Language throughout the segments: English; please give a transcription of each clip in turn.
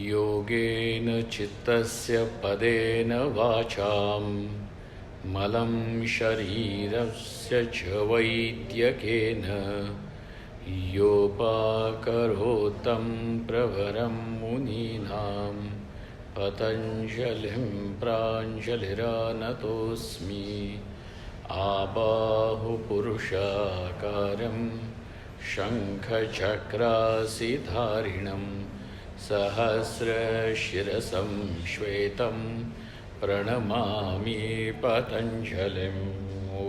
योगेन चित्तस्य पदेन वाचां मलं शरीरस्य च वैद्यकेन योपाकरोतं प्रवरं मुनीनां पतञ्जलिं प्राञ्जलिरानतोऽस्मि आबाहुपुरुषाकारं शङ्खचक्रासिधारिणं सहस्रशिरसं श्वेतं प्रणमामि पतञ्जलिम्। ॐ।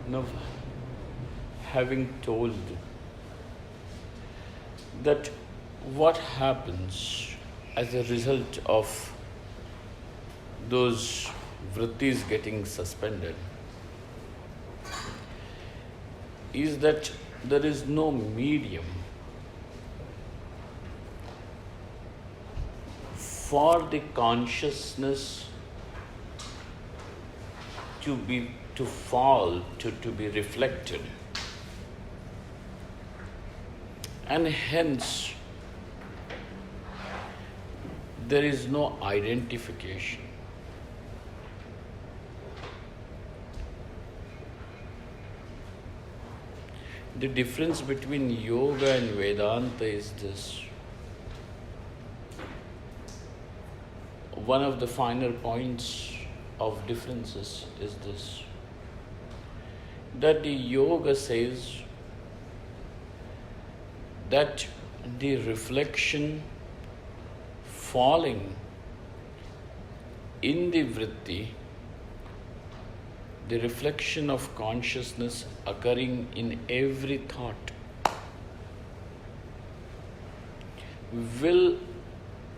Now, having told that what happens as a result of those vrittis getting suspended is that there is no medium for the consciousness to fall, to be reflected. And hence, there is no identification. The difference between yoga and Vedanta is this. One of the finer points of differences is this, that the yoga says that the reflection falling in the vritti, the reflection of consciousness occurring in every thought, will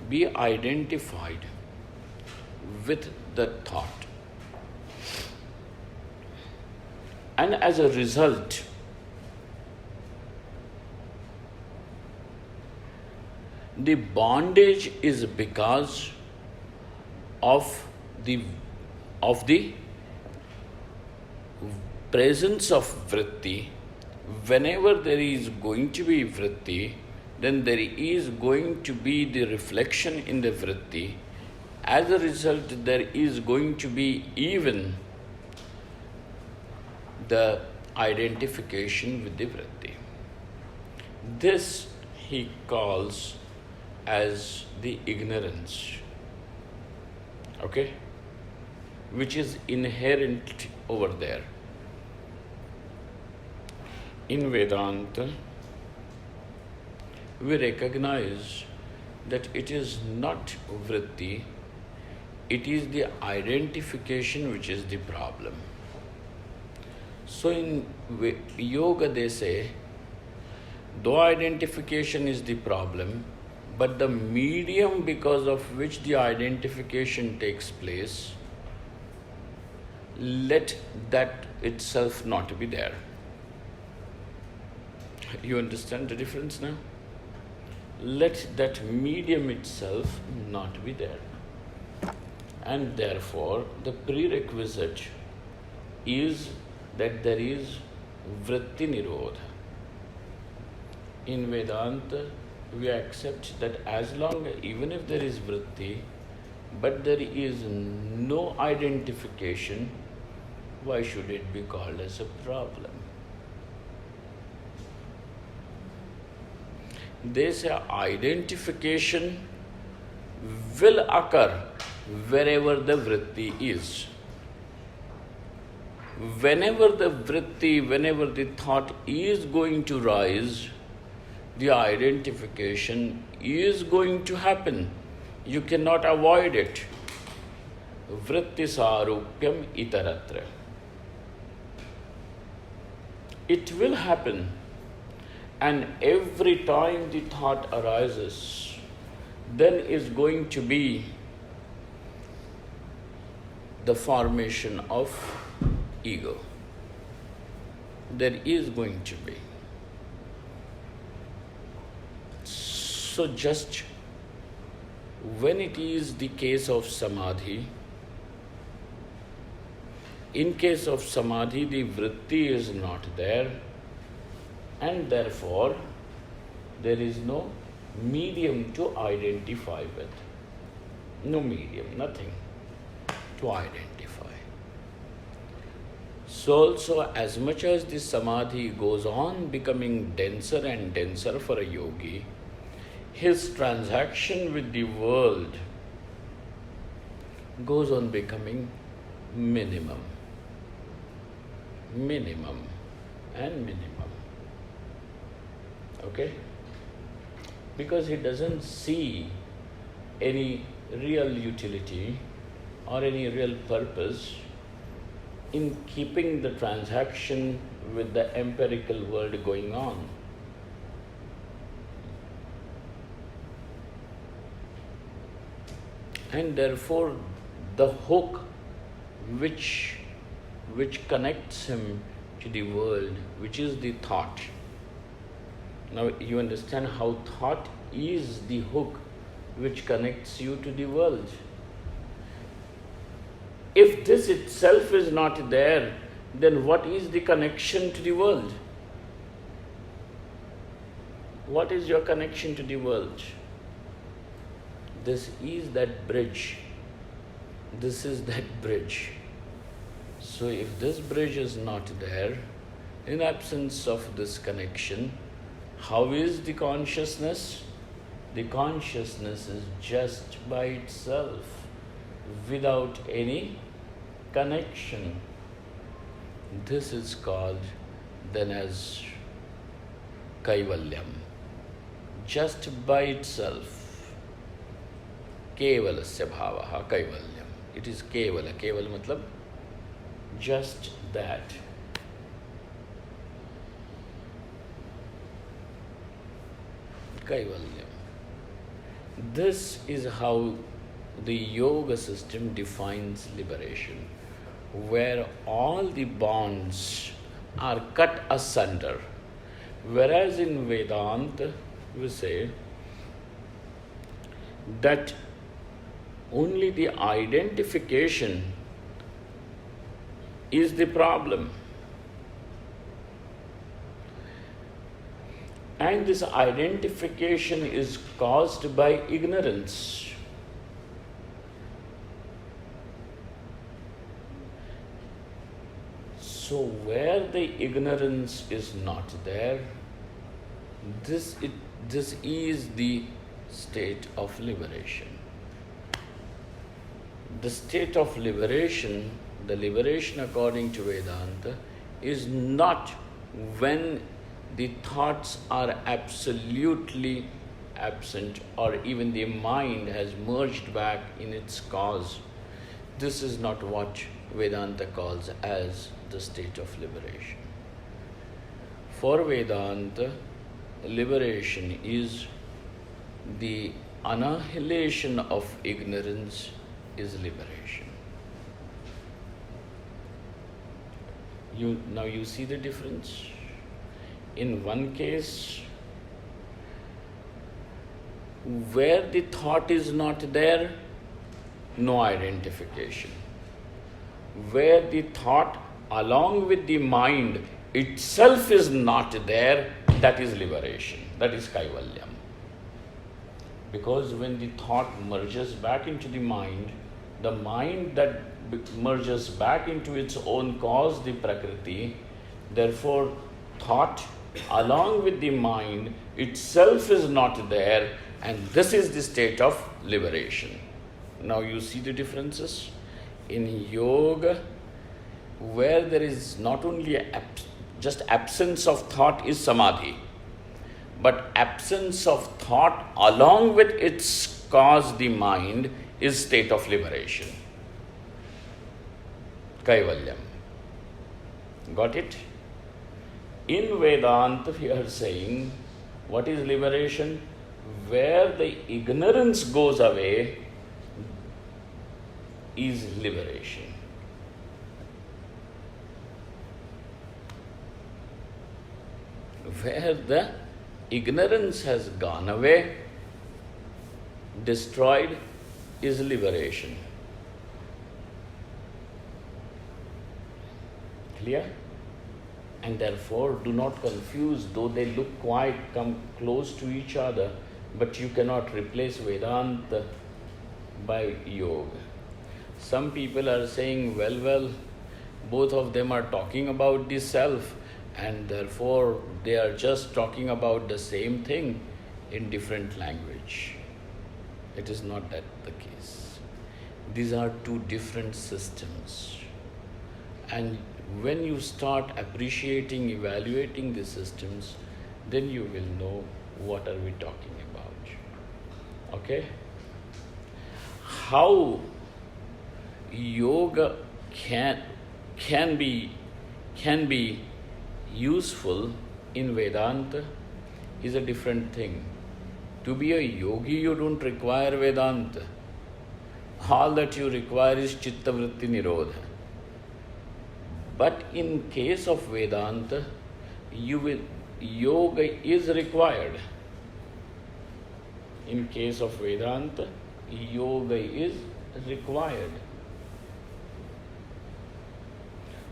be identified with the thought. And as a result, the bondage is because of the presence of vritti. Whenever there is going to be vritti, then there is going to be the reflection in the vritti. As a result, there is going to be even the identification with the vritti. This he calls as the ignorance, okay, which is inherent over there. In Vedanta, we recognize that it is not vritti, it is the identification which is the problem. So in yoga they say, though identification is the problem, but the medium because of which the identification takes place, let that itself not be there. You understand the difference now? Let that medium itself not be there. And therefore, the prerequisite is that there is vritti nirodha. In Vedanta, we accept that as long, even if there is vritti, but there is no identification, why should it be called as a problem? They say identification will occur wherever the vritti is. Whenever the vritti, whenever the thought is going to rise, the identification is going to happen. You cannot avoid it. Vritti sarupyam itaratra. It will happen. And every time the thought arises, then is going to be the formation of ego. There is going to be. So just when it is the case of samadhi, In case of samadhi, the vritti is not there, and therefore there is no medium to identify with. No medium, nothing to identify. So also, as much as the samadhi goes on becoming denser and denser for a yogi, his transaction with the world goes on becoming minimum and minimum. Okay? Because he doesn't see any real utility or any real purpose in keeping the transaction with the empirical world going on. And therefore, the hook which connects him to the world, which is the thought. Now you understand how thought is the hook which connects you to the world. If this itself is not there, then what is the connection to the world? What is your connection to the world? This is that bridge. This is that bridge. So if this bridge is not there, in absence of this connection, how is the consciousness? The consciousness is just by itself, without any connection. This is called then as Kaivalyam. Just by itself. Kevalasya bhavaha Kaivalyam. It is Kevala. Kevala matlab just that. Kaivalyam. This is how the yoga system defines liberation, where all the bonds are cut asunder. Whereas in Vedanta, we say that only the identification is the problem. And this identification is caused by ignorance. So where the ignorance is not there, this is the state of liberation. The state of liberation, the liberation according to Vedanta, is not when the thoughts are absolutely absent or even the mind has merged back in its cause. This is not what Vedanta calls as the state of liberation. For Vedanta, liberation is the annihilation of ignorance is liberation. Now you see the difference? In one case, where the thought is not there, no identification. Where the thought along with the mind itself is not there, that is liberation. That is Kaivalyam. Because when the thought merges back into the mind that merges back into its own cause, the Prakriti, therefore thought along with the mind itself is not there, and this is the state of liberation. Now you see the differences? In yoga, where there is not only just absence of thought is samadhi, but absence of thought along with its cause, the mind, is state of liberation. Kaivalyam. Got it? In Vedanta, we are saying, what is liberation? Where the ignorance goes away is liberation. Where the ignorance has gone away, destroyed, is liberation. Clear? And therefore, do not confuse, though they look quite come close to each other, but you cannot replace Vedanta by yoga. Some people are saying, well, both of them are talking about the self, and therefore they are just talking about the same thing in different language. It is not that the case. These are two different systems. And when you start appreciating, evaluating the systems, then you will know what are we talking about. Okay? How yoga can be useful in Vedanta is a different thing. To be a yogi, you don't require Vedanta. All that you require is Chitta Vritti Nirodha. But in case of Vedanta, yoga is required. In case of Vedanta, yoga is required.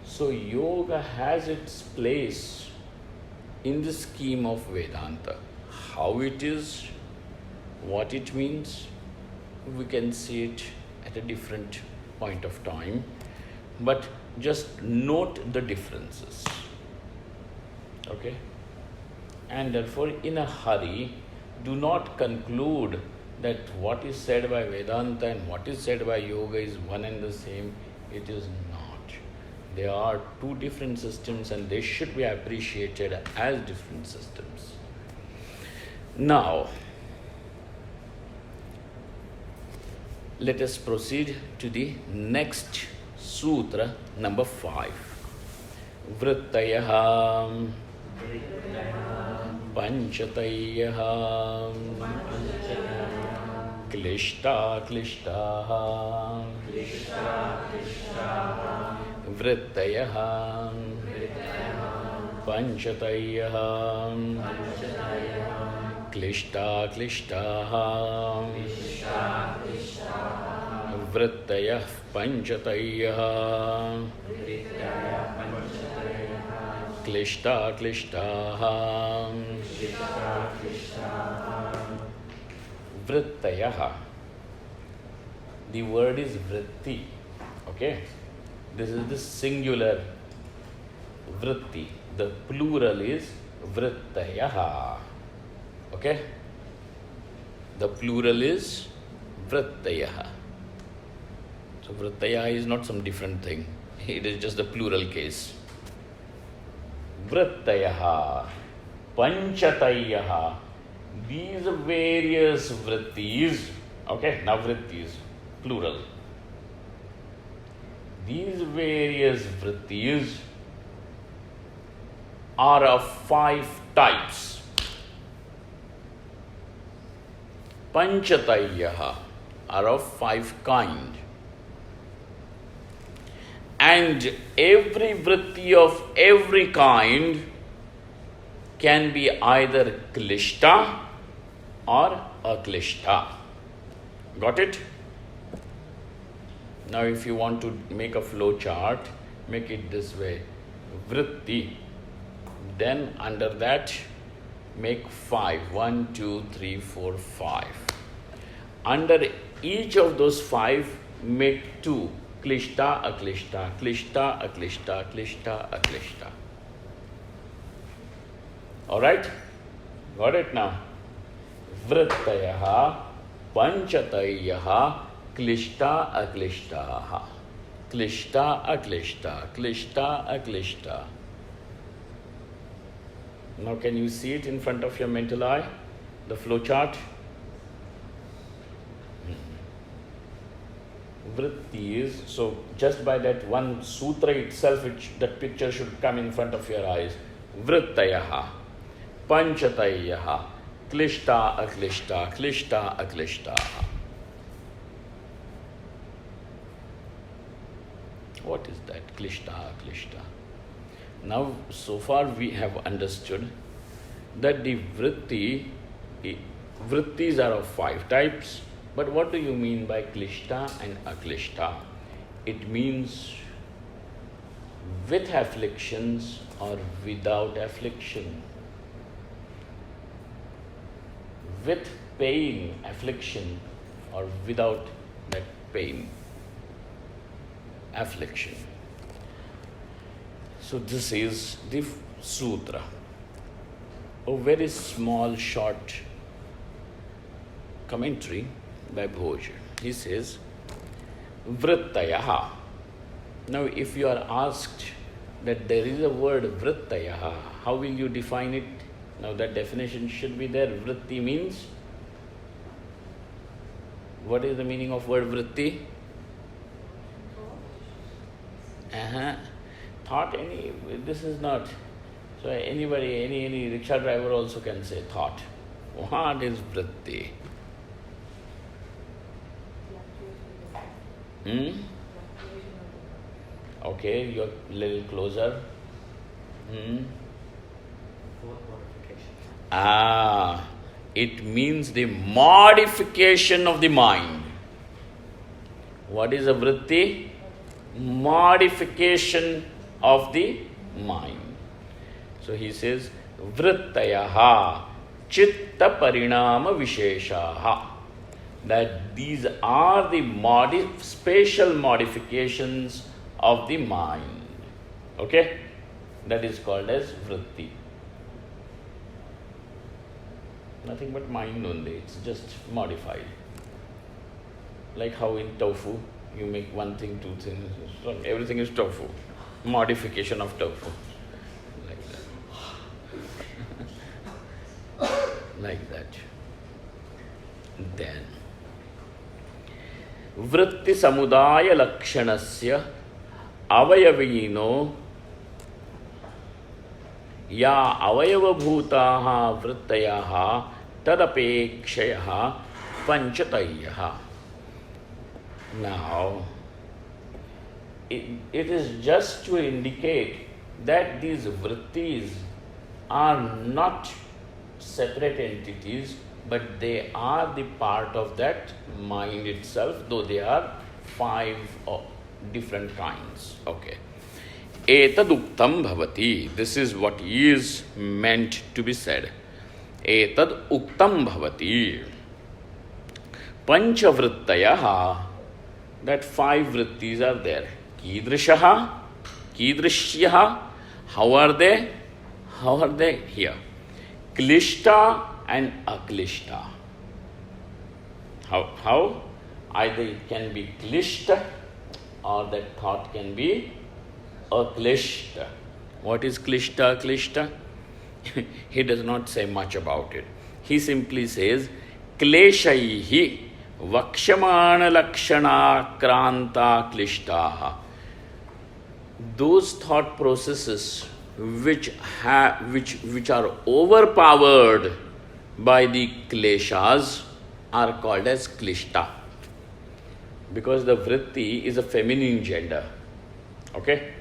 So yoga has its place in the scheme of Vedanta. How it is, what it means, we can see it at a different point of time. But just note the differences. Okay? And therefore, in a hurry, do not conclude that what is said by Vedanta and what is said by yoga is one and the same. It is not. They are two different systems and they should be appreciated as different systems. Now, let us proceed to the next sutra, number 5. Vrittayah Panchatayah Klishta Vrittayah Panchatayah Klishta Vrittayah Panchatayah Klishta Vrittayah. The word is vritti. Okay? This is the singular vritti. The plural is vrittayah. Okay? The plural is vrittayah. So vrittayah is not some different thing. It is just the plural case. Vrittayah, Panchatayah. These various vrittis, okay, now vrittis, plural. These various vrittis are of 5 types. Panchatayah are of 5 kinds. And every vritti of every kind can be either klishta or aklishta. Got it? Now if you want to make a flow chart, make it this way. Vritti. Then under that, make 5. 1, 2, 3, 4, 5. Under each of those 5, make 2. Klishta, aklishta, klishta, aklishta, klishta, aklishta. Alright? Got it now? Vrittayah, Panchatayah, klishta, aklishta. Klishta, aklishta, klishta, aklishta. Now can you see it in front of your mental eye? The flow chart? Vrittis. So just by that one sutra itself, that picture should come in front of your eyes. Vrittayah, Panchatayah, klishta, aklishta, klishta, aklishta. What is that? Klishta, aklishta. Now, so far we have understood that the vrittis are of 5 types. But what do you mean by klishta and aklishta? It means with afflictions or without affliction, with pain, affliction, or without that pain, affliction. So this is the sutra. A very small, short commentary by Bhoj. He says, Vrittayaha. Now, if you are asked that there is a word Vrittayaha, how will you define it? Now, that definition should be there. Vritti means, what is the meaning of word Vritti? Thought, this is not. So anybody, any rickshaw driver also can say thought. What is Vritti? Okay, you're a little closer. It means the modification of the mind. What is a vritti? Modification of the mind. So he says, vrittayaha chitta parinama visheshaha. That these are the spatial modifications of the mind. Okay? That is called as vritti. Nothing but mind only. It's just modified. Like how in tofu, you make one thing, two things. So everything is tofu. Modification of tofu. Like that. Like that. Then, vritti samudaya lakshanasya avayavino ya avayavabhutaha vrittayaha tadapekshayaha panchatayyaha. Now, it is just to indicate that these vrittis are not separate entities, but they are the part of that mind itself, though they are 5 different kinds. Okay. Etaduktam bhavati. This is what is meant to be said. Etad uktam bhavati. Panchavrittayaha. That 5 vrittis are there. Kidrishaha, Kidrishyaha. How are they? How are they? Here. Klishta and aklishta. How? Either it can be klishta or that thought can be aklishta. What is klishta, aklishta? He does not say much about it. He simply says, kleshaihi vakshamana lakshana kranta klishtaha. Those thought processes which are overpowered by the kleshas are called as klishta, because the vritti is a feminine gender. Okay?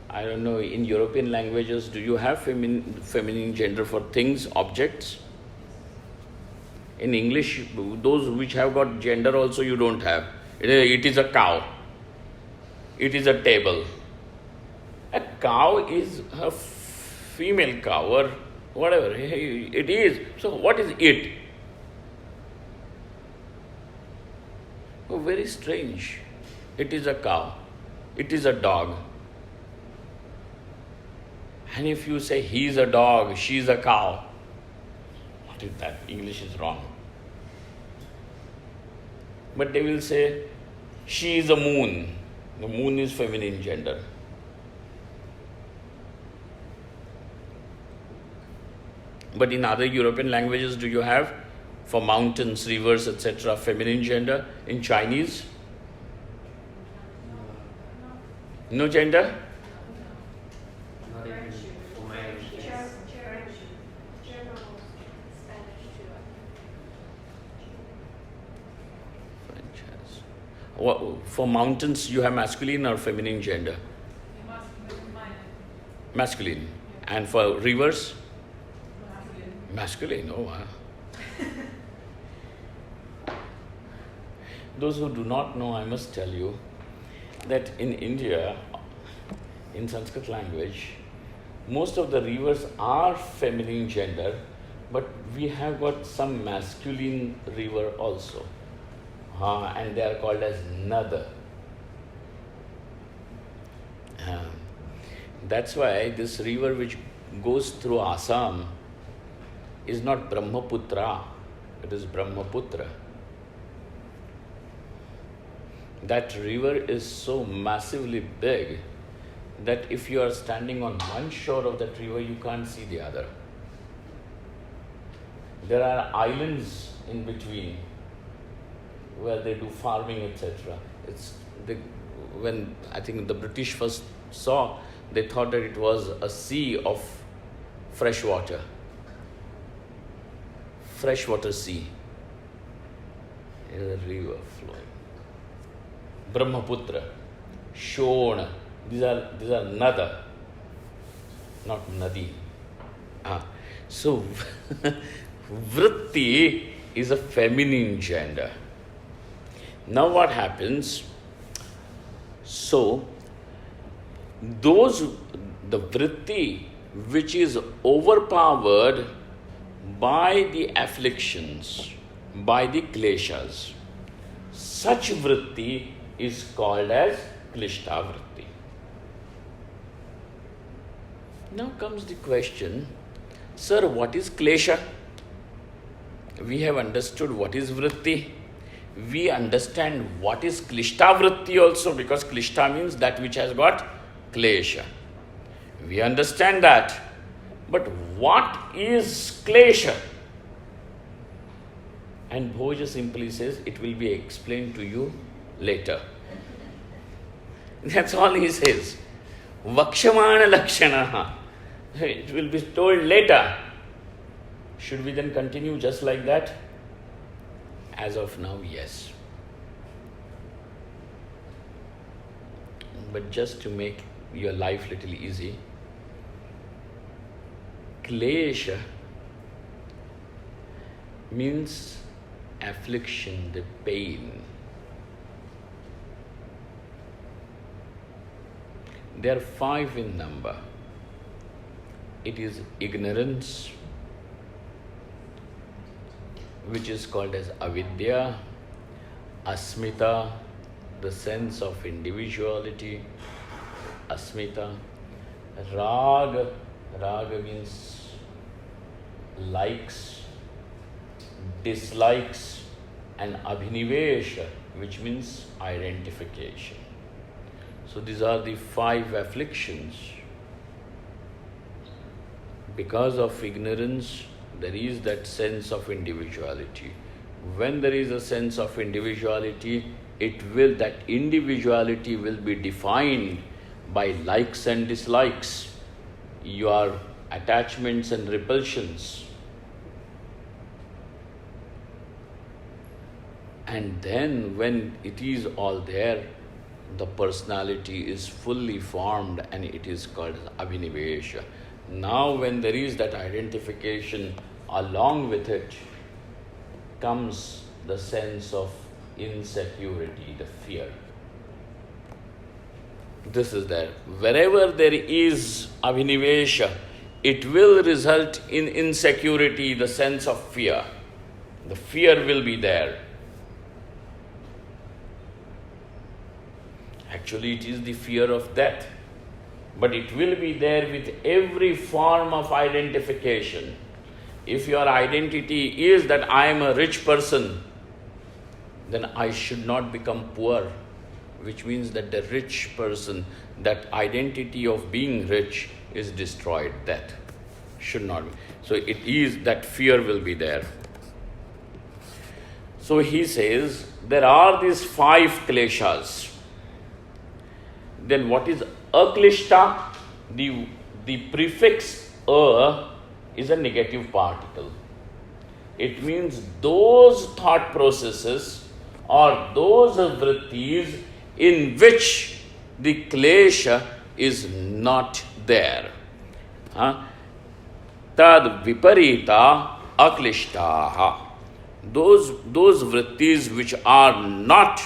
I don't know, in European languages, do you have feminine gender for things, objects? In English, those which have got gender also you don't have. It is a cow. It is a table. A cow is a female cow or whatever it is. So what is it? Oh, very strange. It is a cow. It is a dog. And if you say he is a dog, she is a cow, what is that? English is wrong. But they will say she is a moon. The moon is feminine gender. But in other European languages, do you have for mountains, rivers, etc., feminine gender? In Chinese? No gender? For mountains, you have masculine or feminine gender? Masculine. And for rivers? Masculine. Oh, wow. Those who do not know, I must tell you that in India, in Sanskrit language, most of the rivers are feminine gender, but we have got some masculine river also. And they are called as Nada. That's why this river which goes through Assam is not Brahmaputra, it is Brahmaputra. That river is so massively big that if you are standing on one shore of that river, you can't see the other. There are islands in between where they do farming, etc. When I think the British first saw, they thought that it was a sea of fresh water. Freshwater sea. It is a river flowing. Brahmaputra, Shona, these are Nada, not Nadi. So Vritti is a feminine gender. Now what happens? So the Vritti which is overpowered by the afflictions, by the kleshas, such Vritti is called as Klishta Vritti. Now comes the question, sir, what is klesha? We have understood what is vritti. We understand what is klishta vritti also, because klishta means that which has got klesha. We understand that. But what is klesha? And Bhoja simply says, it will be explained to you later. That's all he says. Vakshamana lakshanaha. It will be told later. Should we then continue just like that? As of now, yes. But just to make your life little easy, klesha means affliction, the pain. There are 5 in number. It is ignorance, which is called as avidya, asmita, the sense of individuality, asmita, raga, raga means likes, dislikes, and abhinivesha, which means identification. So these are the 5 afflictions. Because of ignorance, there is that sense of individuality. When there is a sense of individuality, that individuality will be defined by likes and dislikes, your attachments and repulsions. And then when it is all there, the personality is fully formed and it is called abhinivesha. Now when there is that identification, along with it comes the sense of insecurity, the fear. This is there. Wherever there is abhinivesha, it will result in insecurity, the sense of fear. The fear will be there. Actually, it is the fear of death. But it will be there with every form of identification. If your identity is that I am a rich person, then I should not become poor, which means that the rich person, that identity of being rich is destroyed. That should not be. So it is that fear will be there. So he says there are these 5 kleshas. Then what is aklishta? The prefix a is a negative particle. It means those thought processes or those vrittis in which the klesha is not there. Tad viparita aklishtaha. Those vrittis which are not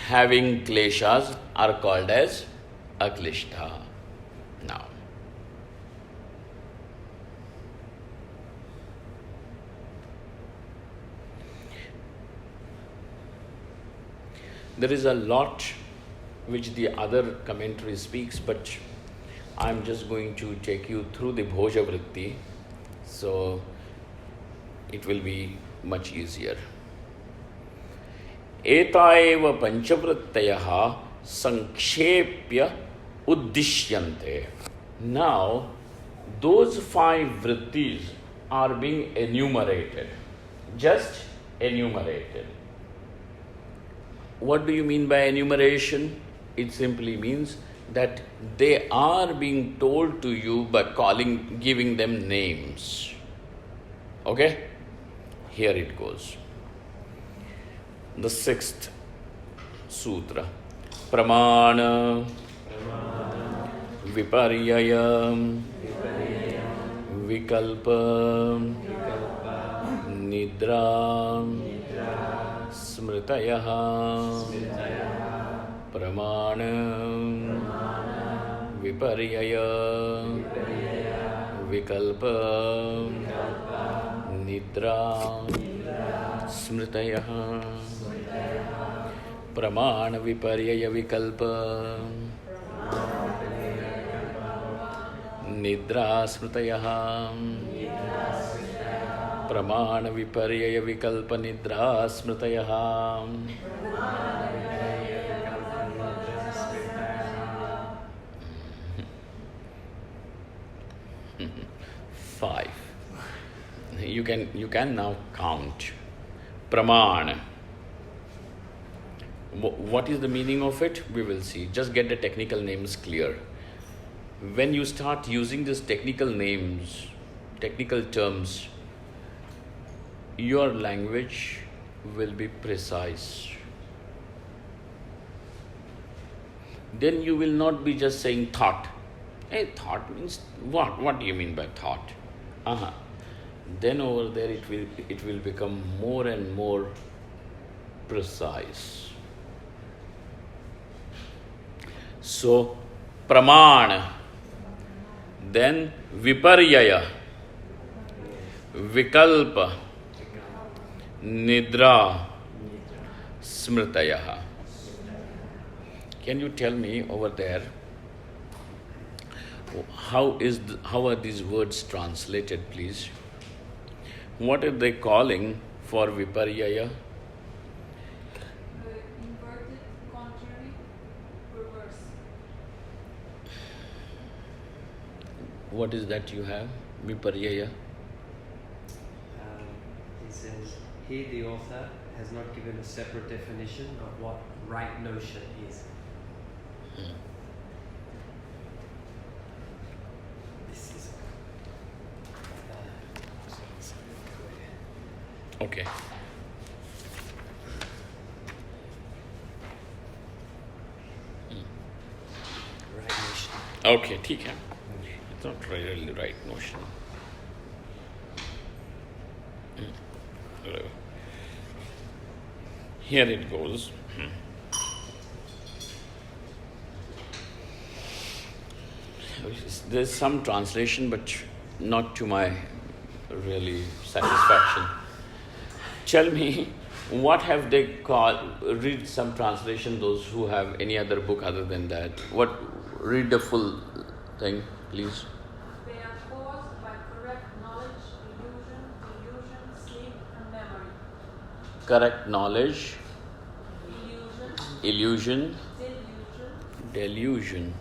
having kleshas are called as aklishta. Now, there is a lot which the other commentary speaks, but I'm just going to take you through the Bhoja Vritti, so it will be much easier. Eta eva panchavrittayaha sankshepya uddishyante. Now, those 5 vrittis are being enumerated, just enumerated. What do you mean by enumeration? It simply means that they are being told to you by giving them names. Okay? Here it goes. The 6th sutra. Pramana, Viparyaya, Vikalpa, Nidra, Smritayaha, Pramana, Viparyaya, Vikalpa, Nidra, Smritayaha, Pramana, Viparyaya, Vikalpa, Nidra, Smritayaha, Pramana, Viparyaya, Vikalpa, Nidra, Smritayaha. 5. You can now count. Pramana. What is the meaning of it? We will see. Just get the technical names clear. When you start using these technical names, technical terms, your language will be precise. Then you will not be just saying thought. Hey, thought means what? What do you mean by thought? Then over there it will become more and more precise. So, pramana, then viparyaya, vikalpa, nidra, smritayaha. Can you tell me over there how are these words translated, please? What are they calling for viparyaya? Inverted, contrary, reverse. What is that you have? Viparyaya? He says, he, the author, has not given a separate definition of what right notion is. This is... Okay. Right notion. Okay, ठीक है. It's not really right notion. Here it goes. There's some translation, but not to my really satisfaction. Tell me, what have they called? Read some translation, those who have any other book other than that. Read the full thing, please. They are caused by correct knowledge, illusion, sleep, and memory. Correct knowledge, illusion, delusion.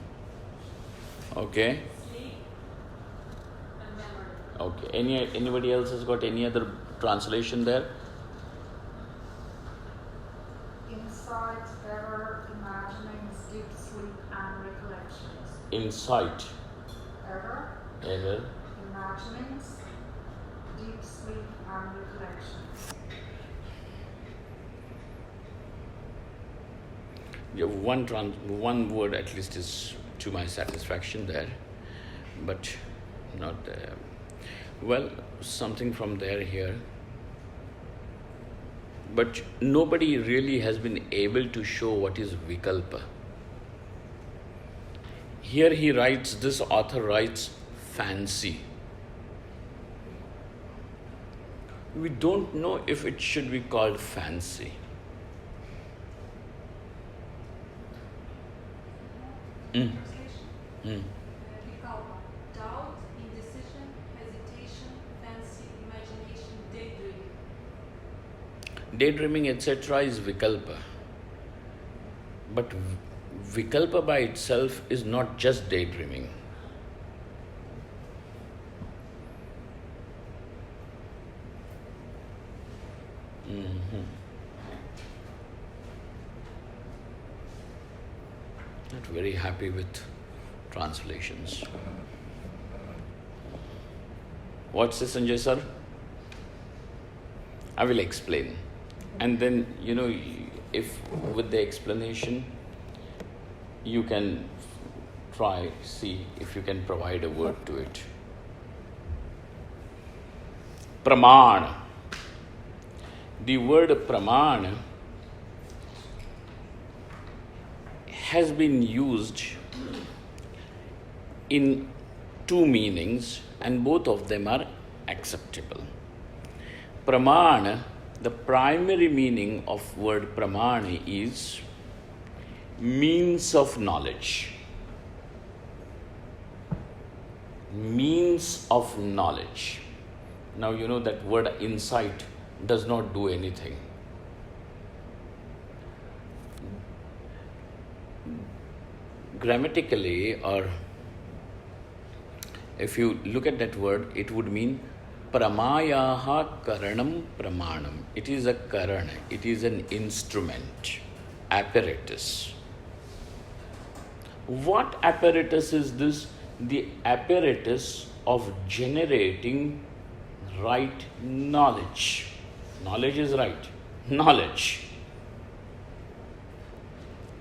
Okay. Sleep, and memory. Okay. Anybody else has got any other translation there? Insight, error, imaginings, deep sleep, and recollections. Insight, Error, imaginings, deep sleep, and recollections. Yeah, one word at least is to my satisfaction there, but not well, something from there here. but nobody really has been able to show what is vikalpa. Here he writes, this author writes, fancy. We don't know if it should be called fancy. Translation. Vikalpa. Doubt, indecision, hesitation, fancy, imagination, daydreaming. Daydreaming, etc. is vikalpa. But vikalpa by itself is not just daydreaming. Not very happy with translations. What's this, Sanjay sir? I will explain. And then, if with the explanation, you can see if you can provide a word to it. Praman. The word praman has been used in two meanings, and both of them are acceptable. Praman, the primary meaning of word praman is means of knowledge. Means of knowledge. Now you know that word insight does not do anything. Grammatically, or if you look at that word, it would mean pramayaha karanam pramanam. It is a karana, it is an instrument, apparatus. What apparatus is this? The apparatus of generating right knowledge. Knowledge is right. Knowledge.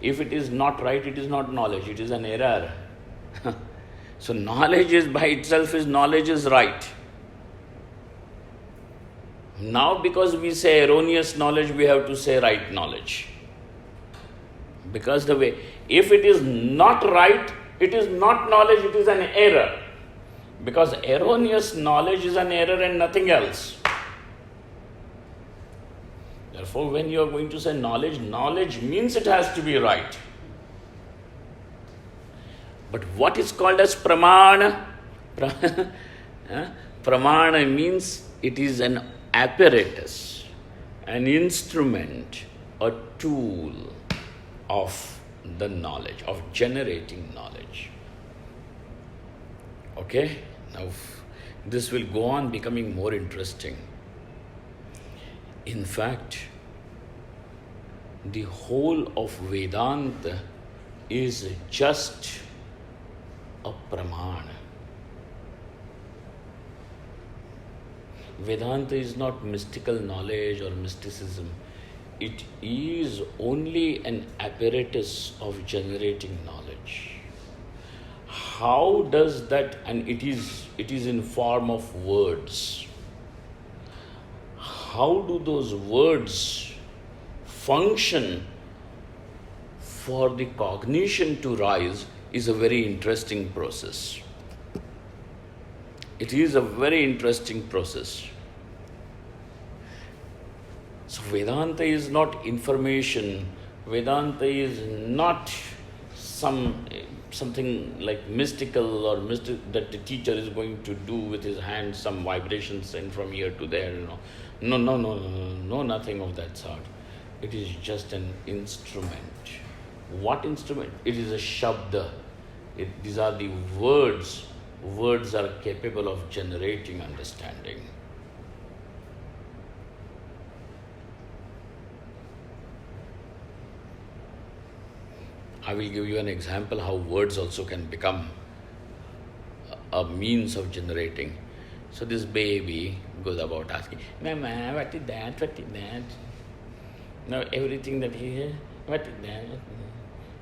If it is not right, it is not knowledge, it is an error. So knowledge is by itself knowledge is right. Now because we say erroneous knowledge, we have to say right knowledge. Because the way, if it is not right, it is not knowledge, it is an error. Because erroneous knowledge is an error and nothing else. Therefore, when you are going to say knowledge, knowledge means it has to be right. But what is called as pramana? Pramana means it is an apparatus, an instrument, a tool of the knowledge, of generating knowledge. Okay? Now, this will go on becoming more interesting. In fact, the whole of Vedanta is just a pramana. Vedanta is not mystical knowledge or mysticism. It is only an apparatus of generating knowledge. How does that, and it is in form of words. How do those words function for the cognition to rise is a very interesting process. It is a very interesting process. So Vedanta is not information. Vedanta is not something like mystical or that the teacher is going to do with his hand, some vibrations sent from here to there, No, nothing of that sort. It is just an instrument. What instrument? It is a shabda. These are the words. Words are capable of generating understanding. I will give you an example how words also can become a means of generating. So this baby goes about asking, Mama, what is that? What is that? Now everything that he hears, what is that?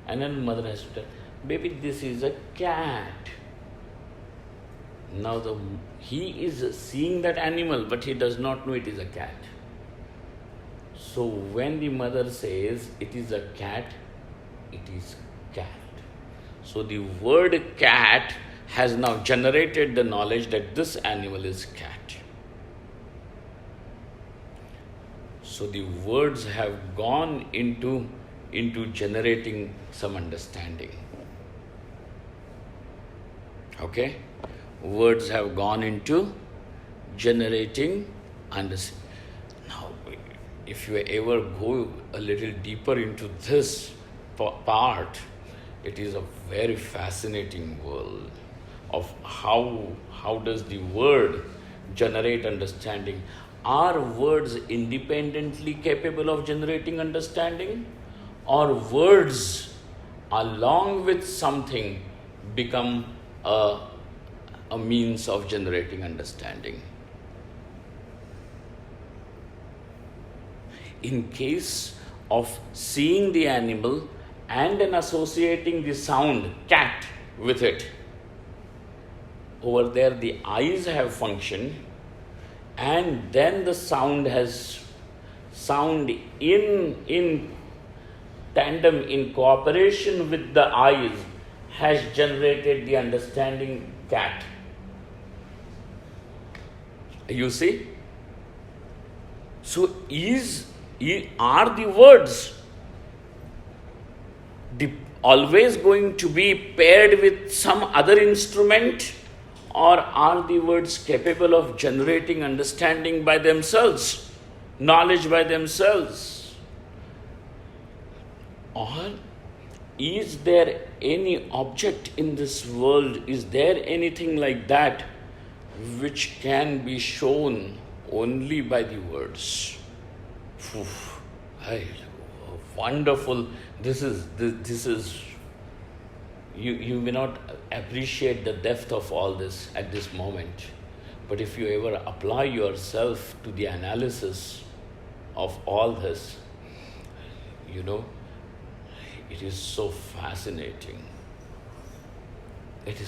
And then mother has to tell, baby, this is a cat. Now he is seeing that animal, but he does not know it is a cat. So when the mother says it is a cat, it is cat. So the word cat has now generated the knowledge that this animal is cat. So the words have gone into generating some understanding. Okay? Words have gone into generating understanding. Now, if you ever go a little deeper into this part, it is a very fascinating world of how does the word generate understanding. Are words independently capable of generating understanding, or words along with something become a means of generating understanding? In case of seeing the animal and then associating the sound cat with it, over there the eyes have functioned, and then the sound in tandem, in cooperation with the eyes, has generated the understanding cat. You see? So are the words always going to be paired with some other instrument, or are the words capable of generating understanding by themselves, knowledge by themselves? Or is there any object in this world, is there anything like that which can be shown only by the words? Wonderful. This is you may not appreciate the depth of all this at this moment, but if you ever apply yourself to the analysis of all this, it is so fascinating. It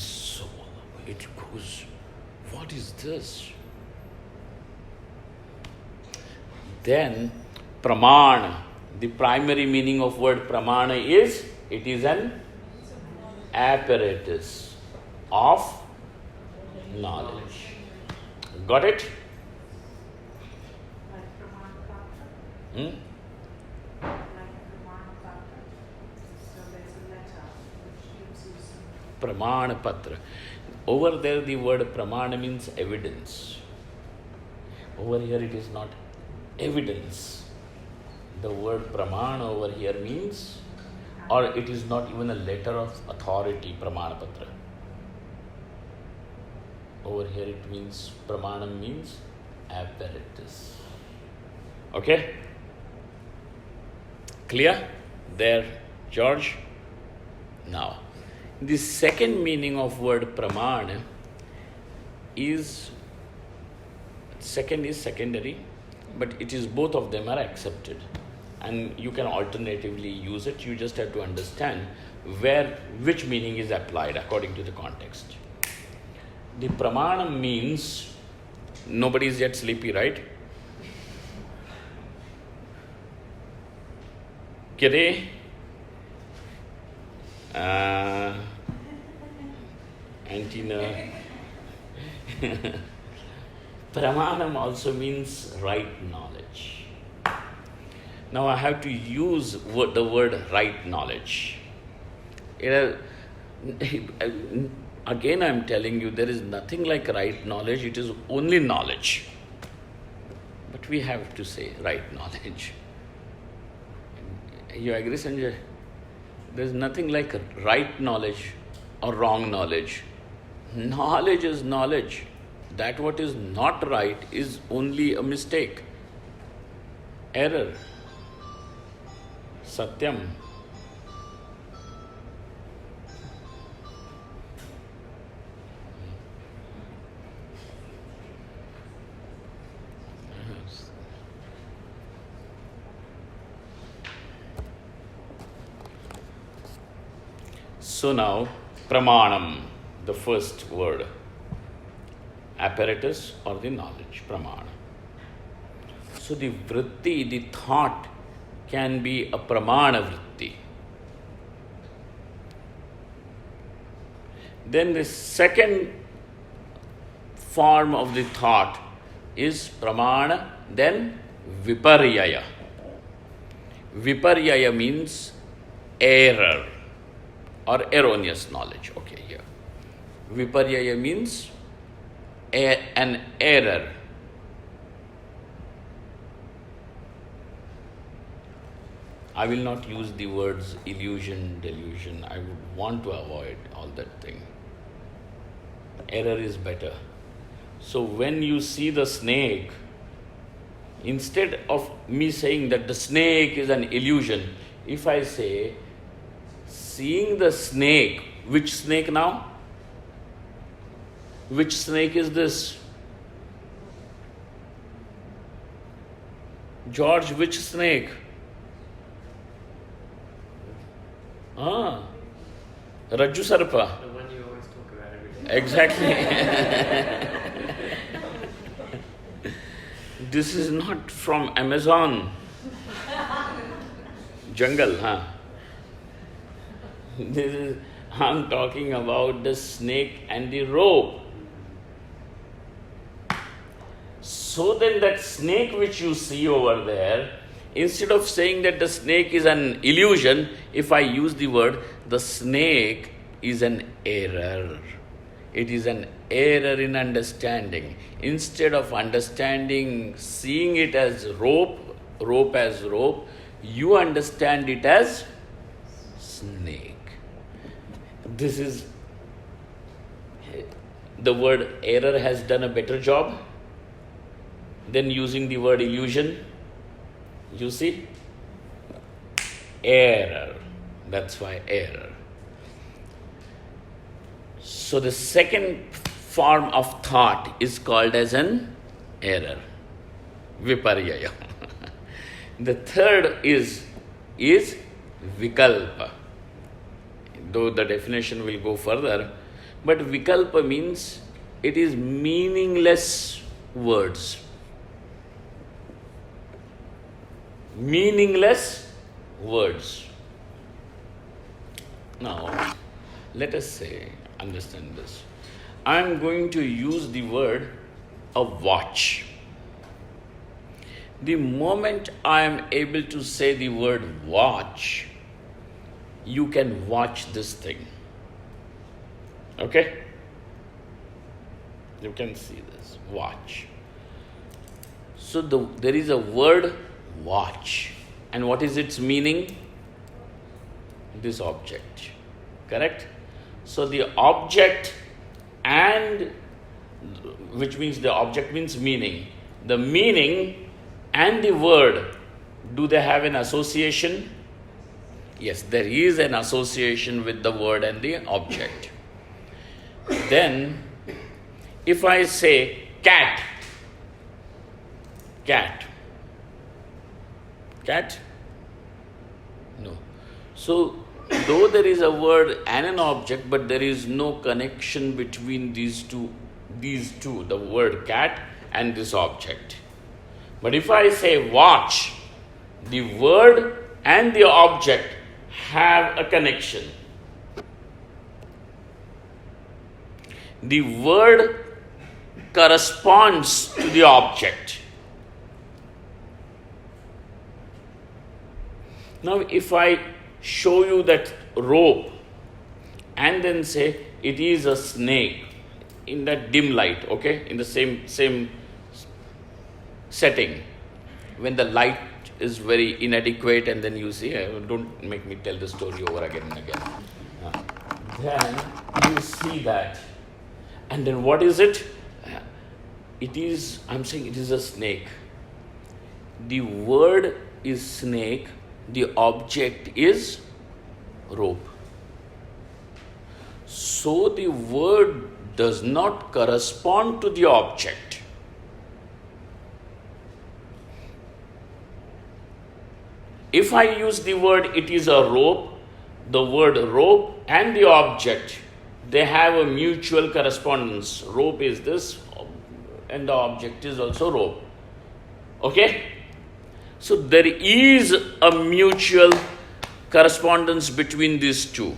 goes, what is this? Then pramana, the primary meaning of word pramana is, it is an apparatus of knowledge. Got it? Like Pramana Patra. So there's a letter which gives you some. Pramana patra. Over there the word pramana means evidence. Over here it is not evidence. The word pramana over here means, or it is not even a letter of authority, pramana patra. Over here it means, pramanam means apparatus. Okay? Clear? There, George? Now, the second meaning of word pramana is, second is secondary, but it is, both of them are accepted. And you can alternatively use it. You just have to understand which meaning is applied according to the context. The pramanam means, nobody is yet sleepy, right? Kire? Antina. Pramanam also means right knowledge. Now I have to use the word right knowledge. Again I am telling you, there is nothing like right knowledge, it is only knowledge. But we have to say right knowledge. You agree, Sanjay? There is nothing like right knowledge or wrong knowledge. Knowledge is knowledge. That what is not right is only a mistake, error. Satyam. So now, pramanam, the first word, apparatus or the knowledge, pramana. So the vritti, the thought, can be a pramana vritti. Then the second form of the thought is pramana, then viparyaya. Viparyaya means error or erroneous knowledge. Okay, here. Viparyaya means an error. I will not use the words illusion, delusion. I would want to avoid all that thing. Error is better. So when you see the snake, instead of me saying that the snake is an illusion, if I say, seeing the snake, which snake now? Which snake is this? George, which snake? Rajju Sarpa. The one you always talk about every day. Exactly. This is not from Amazon jungle, huh? I'm talking about the snake and the rope. So then that snake which you see over there, instead of saying that the snake is an illusion, if I use the word, the snake is an error. It is an error in understanding. Instead of understanding, seeing it as rope as rope, you understand it as snake. This is, the word error has done a better job than using the word illusion. You see? Error. That's why error. So the second form of thought is called as an error. Viparyaya. The third is vikalpa. Though the definition will go further, but vikalpa means it is meaningless words. Meaningless words. Now, let us say, understand this. I am going to use the word a watch. The moment I am able to say the word watch, you can watch this thing. Okay? You can see this. Watch. So there is a word watch. And what is its meaning? This object. Correct? So the object and, which means the object means meaning. The meaning and the word, do they have an association? Yes, there is an association with the word and the object. Then, if I say cat, no. So, though there is a word and an object, but there is no connection between these two, the word cat and this object. But if I say watch, the word and the object have a connection. The word corresponds to the object. Now, if I show you that rope and then say it is a snake in that dim light, okay, in the same setting, when the light is very inadequate, and then you see, don't make me tell the story over again and again. Then you see that, and then what is it? It is, I'm saying it is a snake. The word is snake, the object is rope. So the word does not correspond to the object. If I use the word it is a rope, the word rope and the object, they have a mutual correspondence. Rope is this and the object is also rope. Okay? So there is a mutual correspondence between these two.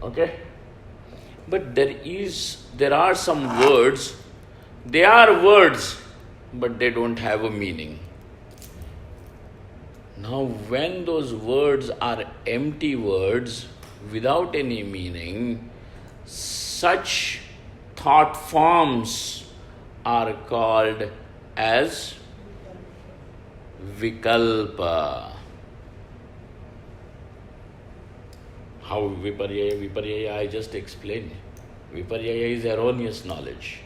Okay? But there are some words, they are words, but they don't have a meaning. Now, when those words are empty words without any meaning, such thought forms are called as vikalpa. How viparyaya I just explained. Viparyaya is erroneous knowledge.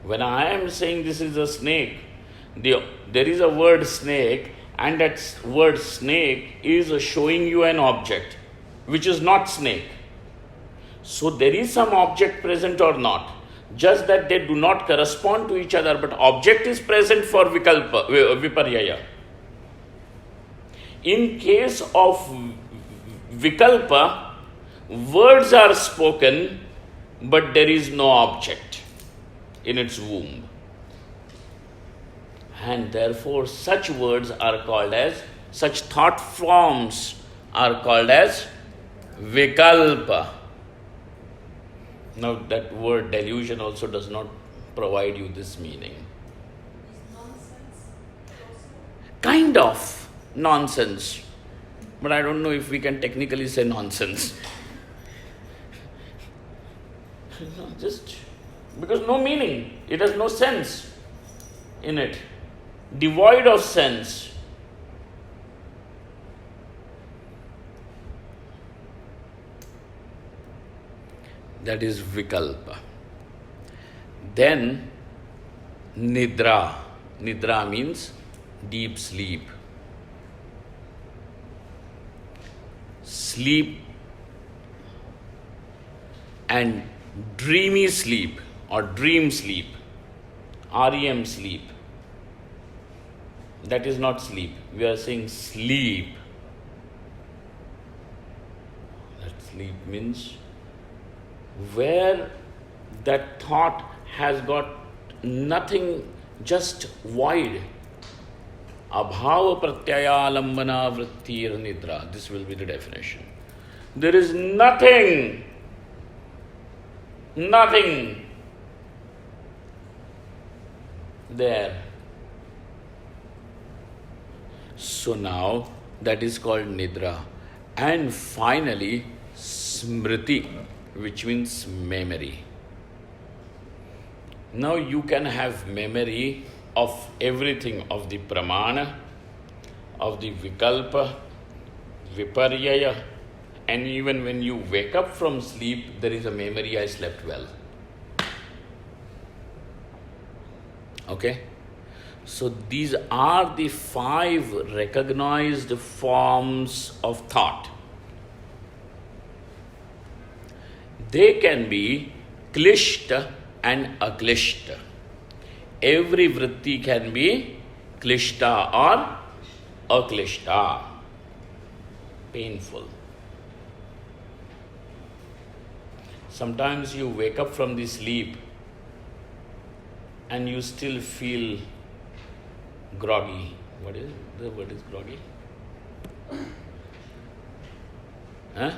When I am saying this is a snake, there is a word snake, and that word snake is showing you an object which is not snake. So there is some object present or not, just that they do not correspond to each other, but object is present for viparyaya. In case of vikalpa, words are spoken, but there is no object in its womb. And therefore, such words are called as, such thought forms are called as vikalpa. Now, that word delusion also does not provide you this meaning. Is nonsense also? Kind of nonsense. But I don't know if we can technically say nonsense. No, just because no meaning, it has no sense in it, devoid of sense. That is vikalpa. Then nidra. Nidra means deep sleep. Sleep and dreamy sleep or dream sleep, REM sleep. That is not sleep. We are saying sleep. That sleep means where that thought has got nothing, just void. Abhava pratyaya lambana vrittir nidra. This will be the definition. There is nothing there. So now that is called nidra. And finally, smriti, which means memory. Now you can have memory of everything, of the pramana, of the vikalpa, viparyaya, and even when you wake up from sleep, there is a memory, I slept well. Okay? So these are the 5 recognized forms of thought. They can be klishta and aklishta. Every vritti can be klishta or aklishta. Painful. Sometimes you wake up from the sleep and you still feel groggy. What is the word is groggy? Huh?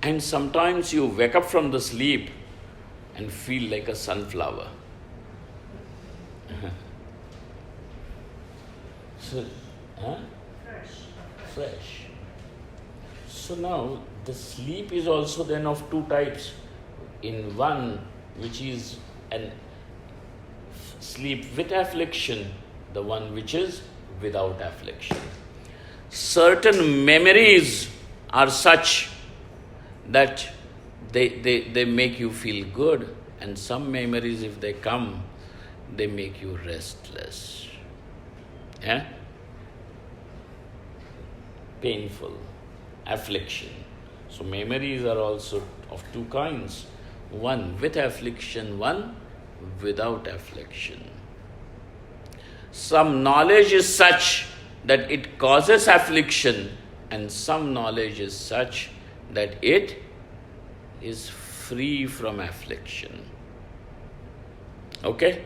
And sometimes you wake up from the sleep and feel like a sunflower. So, fresh. So now the sleep is also then of 2 types. In one, which is an sleep with affliction, the one which is without affliction. Certain memories are such that they make you feel good, and some memories, if they come, they make you restless. Yeah? Painful, affliction. So memories are also of 2 kinds. One with affliction, one without affliction. Some knowledge is such that it causes affliction, and some knowledge is such that it is free from affliction. Okay?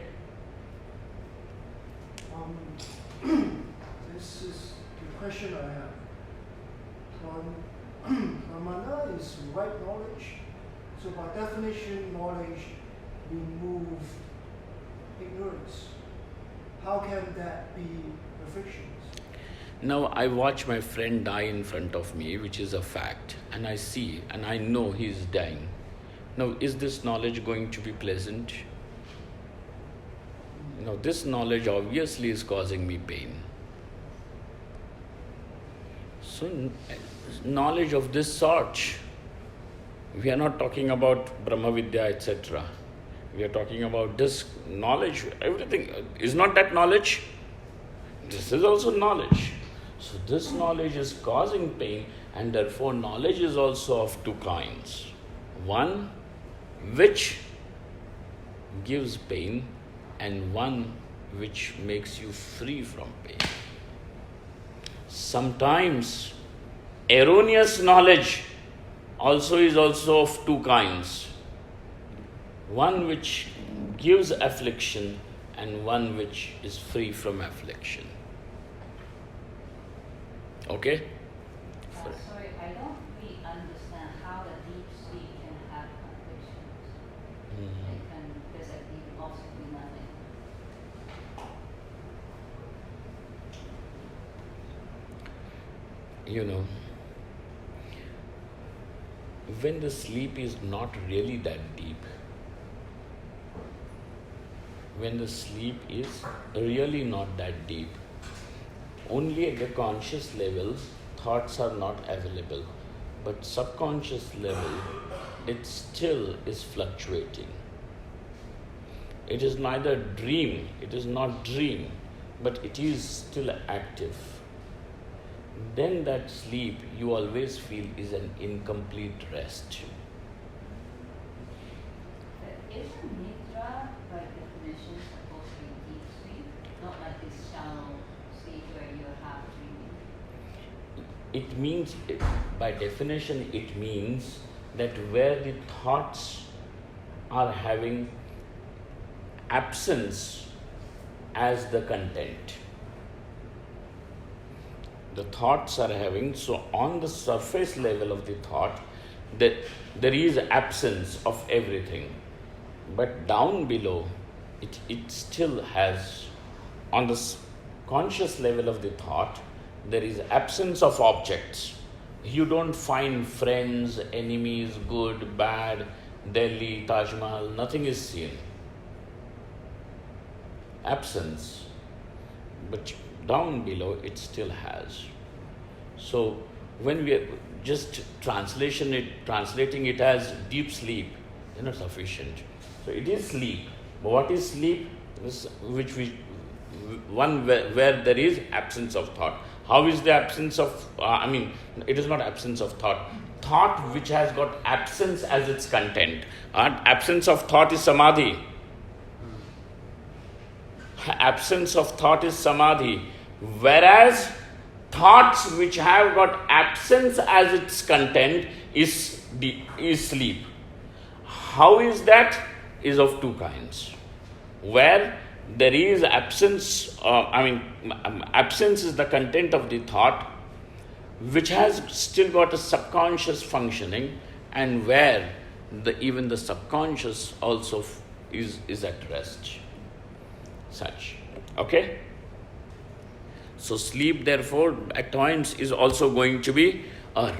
This is the question I have. Pramana is right knowledge. So by definition, knowledge removes ignorance. How can that be perfection? Now I watch my friend die in front of me, which is a fact, and I see and I know he is dying. Now, is this knowledge going to be pleasant? Now, this knowledge obviously is causing me pain. So, knowledge of this sort, we are not talking about Brahma Vidya, etc. We are talking about this knowledge, everything. Is not that knowledge? This is also knowledge. So this knowledge is causing pain, and therefore knowledge is also of two kinds. One which gives pain, and one which makes you free from pain. Sometimes erroneous knowledge is also of two kinds. One which gives affliction and one which is free from affliction. Okay? Sorry, I don't really understand how the deep sleep can have afflictions. It can basically also be nothing. You know, when the sleep is not really that deep, when the sleep is really not that deep, only at the conscious level, thoughts are not available. But subconscious level, it still is fluctuating. It is neither dream, it is not dream, but it is still active. Then that sleep, you always feel, is an incomplete rest. But isn't Nidra, by definition, supposed to be deep sleep? Not like this shallow sleep where you're half dreaming? It means, by definition, it means that where the thoughts are having absence as the content. The thoughts are having, so on the surface level of the thought, that there is absence of everything. But down below, it still has, on the conscious level of the thought, there is absence of objects. You don't find friends, enemies, good, bad, Delhi, Taj Mahal, nothing is seen. Absence. But down below, it still has. So when we are just translating it as deep sleep, is not sufficient. So it is sleep. But what is sleep? Where there is absence of thought. How is the absence of, it is not absence of thought. Thought which has got absence as its content. Absence of thought is samadhi. Absence of thought is samadhi. Whereas thoughts which have got absence as its content is sleep. How is that? Is of two kinds. Where there is absence, absence is the content of the thought, which has still got a subconscious functioning, and where even the subconscious also is at rest. Such. Okay? So sleep, therefore, at times is also going to be a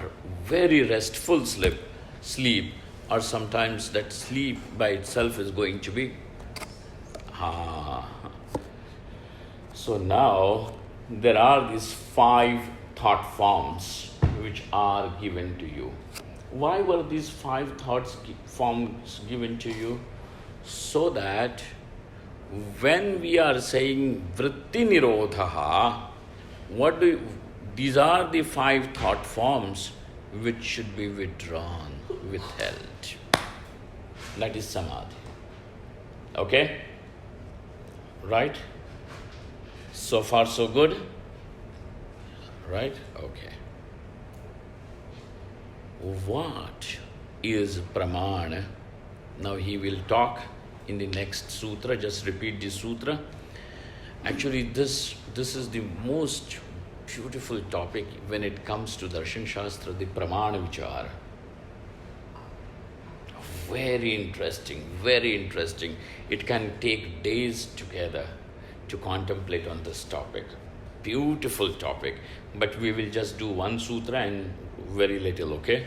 very restful sleep, or sometimes that sleep by itself is going to be. So now there are these 5 thought forms which are given to you. Why were these 5 forms given to you? So that when we are saying vritti nirodhaha, these are the 5 thought forms which should be withdrawn, withheld. That is samadhi. Okay? Right? So far so good? Right? Okay. What is Pramana. Now he will talk in the next sutra, just repeat the sutra. Actually, this is the most beautiful topic when it comes to Darshan Shastra, the Pramana Vichara. Very interesting, very interesting. It can take days together to contemplate on this topic. Beautiful topic. But we will just do one sutra and very little, okay?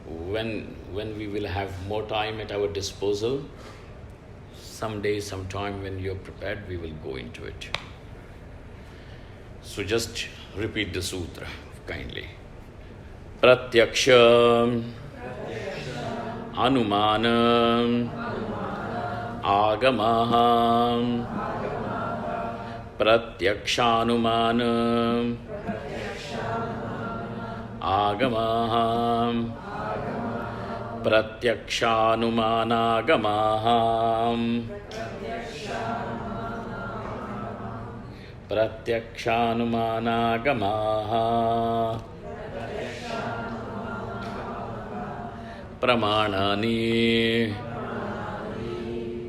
When we will have more time at our disposal, someday, sometime when you're prepared, we will go into it. So just repeat the sutra kindly. Pratyaksha Anumana Agamaha Pratyakshanumana Agamaha Pratyakshanumanagamaha Pratyakshanumanagamaha Pramanani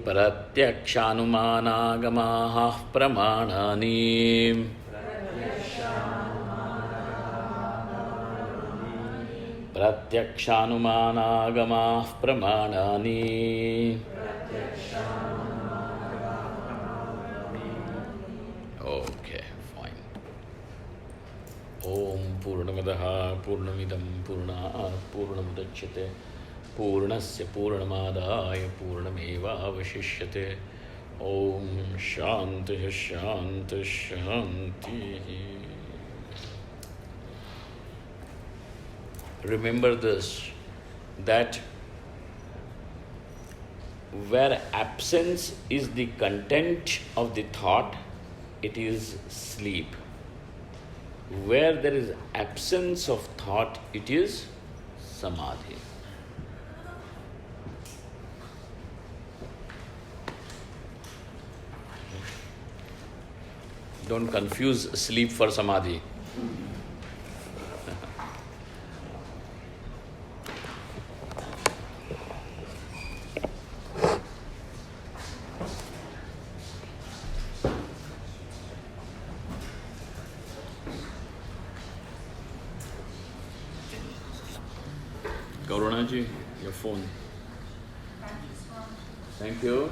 Pratyakshanumanagamaha Pramanani Pratyakshanumanagamaha Pramanani. Okay, fine. Om Purnamadaha Purnamidam Purnat Purnamudachyate Purnasya Purnamadaya Purnameva Avashishyate. Om Shanti Shanti Shanti. Remember this, that where absence is the content of the thought, it is sleep. Where there is absence of thought, it is samadhi. Don't confuse sleep for samadhi. Karunaji, your phone. Thank you.